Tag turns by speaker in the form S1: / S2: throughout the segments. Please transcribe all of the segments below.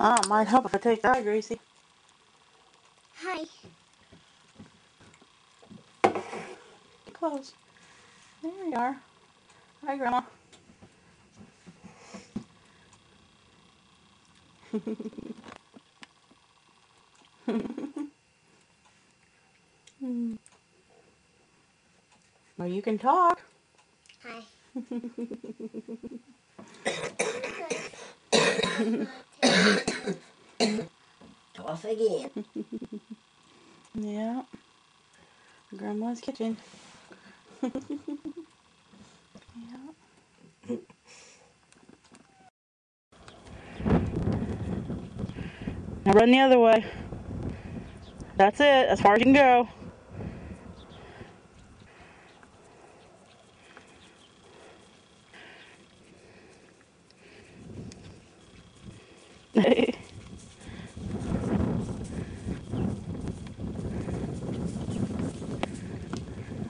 S1: It might help if I take that, Gracie.
S2: Hi.
S1: Get close. There you are. Hi, Grandma. Well, you can talk.
S2: Hi.
S3: Off again.
S1: Yeah. Grandma's kitchen. Yeah. Now run the other way. That's it, as far as you can go.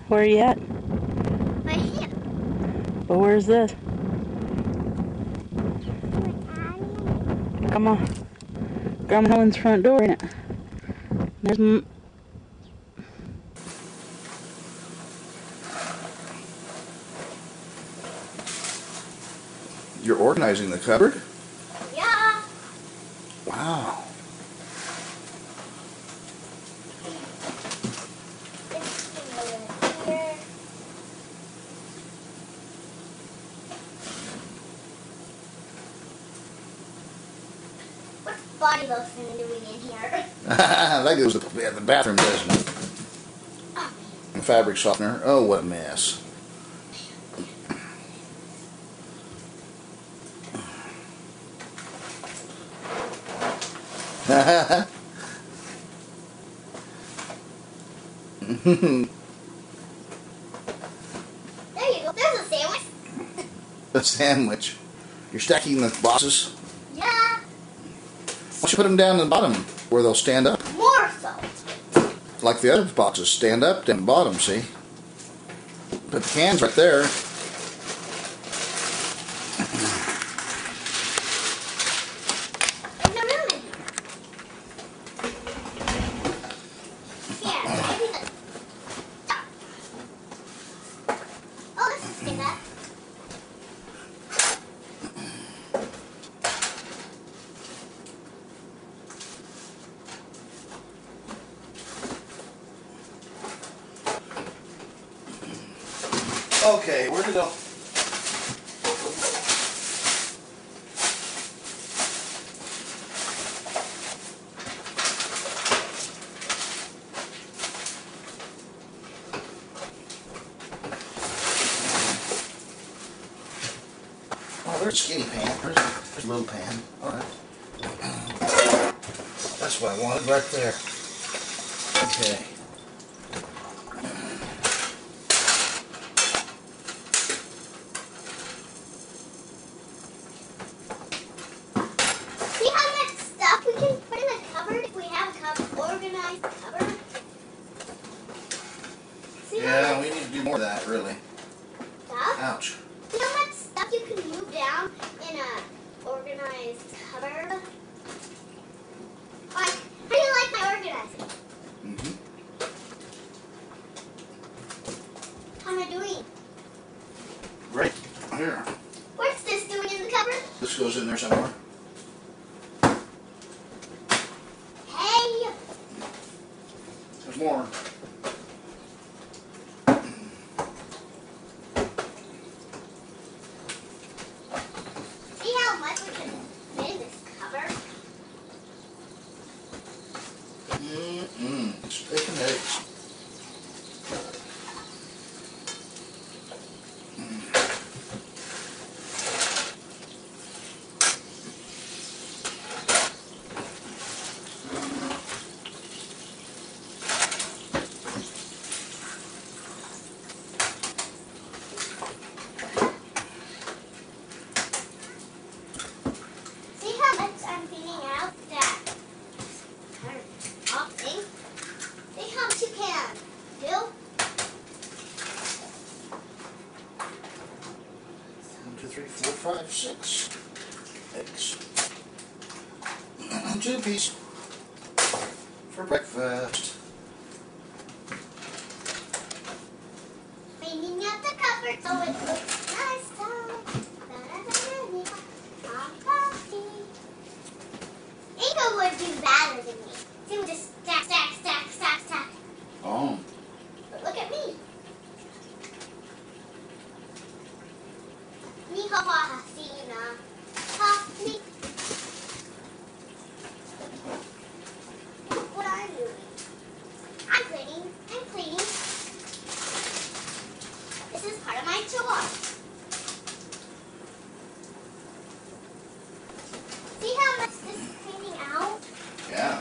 S1: Where are you at?
S2: Right here.
S1: Well, where's this? Come on. Grandma Helen's front door, ain't it? There's
S4: You're organizing the cupboard?
S2: Yeah.
S4: Wow.
S2: Here. What's body lotion doing in here?
S4: That goes to the bathroom, doesn't it?
S2: Oh,
S4: And fabric softener. Oh, what a mess.
S2: there you go. There's a sandwich.
S4: A sandwich. You're stacking the boxes.
S2: Yeah.
S4: Why don't you put them down in the bottom where they'll stand up?
S2: More so.
S4: Like the other boxes. Stand up down the bottom, see? Put the cans right there.
S2: There's no room in here. Here, maybe the top. Oh, this is stand up.
S4: Okay, where to go? Oh, there's a skinny pan. There's a little pan. Alright. That's what I wanted right there. Okay.
S2: See how much stuff we can put in a cupboard if we have a organized cupboard? See how
S4: Yeah,
S2: much
S4: we need to do more of that, really.
S2: stuff?
S4: Ouch.
S2: See how much stuff you can move down in a organized cupboard? Like, how do you like my organizing?
S4: Mm-hmm.
S2: How am I doing?
S4: Great. Here.
S2: What's this doing in the cupboard?
S4: This goes in there somewhere.
S2: Hey!
S4: There's more.
S2: See how much we can fit in this cupboard?
S4: It's thick and heavy.
S2: See how much I'm cleaning out that top thing? See how much you can do?
S4: 1, 2, 3, 4, 5, 6 eggs. two-piece for breakfast.
S2: Cleaning out the cupboard so it looks nice. Inga would do better than me. She would just stack, stack, stack, stack, stack.
S4: Oh.
S2: But look at me. Me ha ha Hasina. Ha me. Look what I'm doing. I'm cleaning. I'm cleaning. This is part of my chore. See how much this is cleaning out?
S4: Yeah.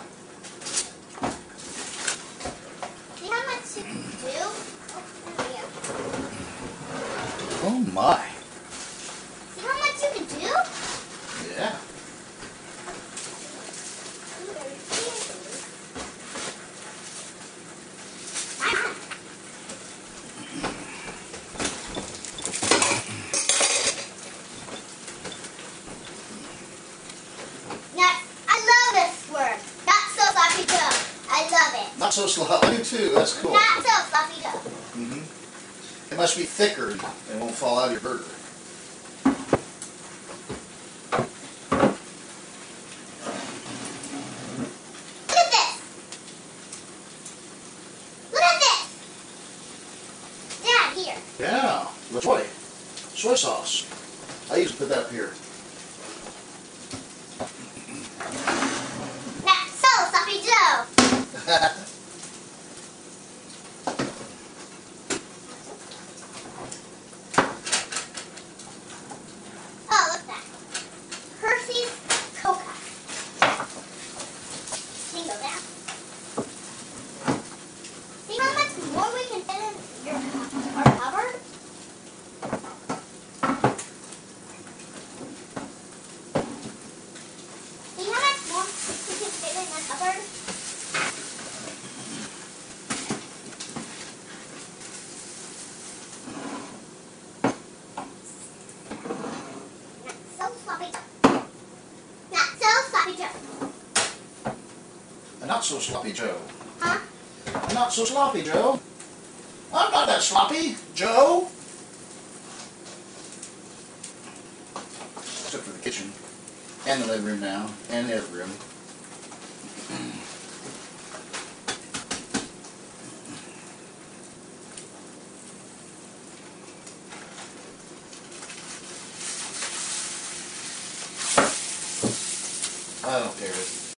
S2: See how much you can do? Oh, there we go.
S4: Oh my.
S2: See how much you can do?
S4: Yeah. Not so slow. I do too. That's cool.
S2: Not so fluffy dough.
S4: It must be thicker. It won't fall out of your burger.
S2: Look at this. Look at this. Dad, here.
S4: Yeah. The soy sauce. I used to put that up here.
S2: Not so fluffy dough. Oh, look at that. Hershey's Coca. Can you go down? See how much more we can fit in our cupboard? See how much more we can fit in our cupboard? Not so sloppy Joe. Not so sloppy Joe.
S4: A not so sloppy Joe.
S2: Huh?
S4: A not so sloppy Joe. I'm not that sloppy, Joe. Except for the kitchen. And the living room now. And the other room. I don't care.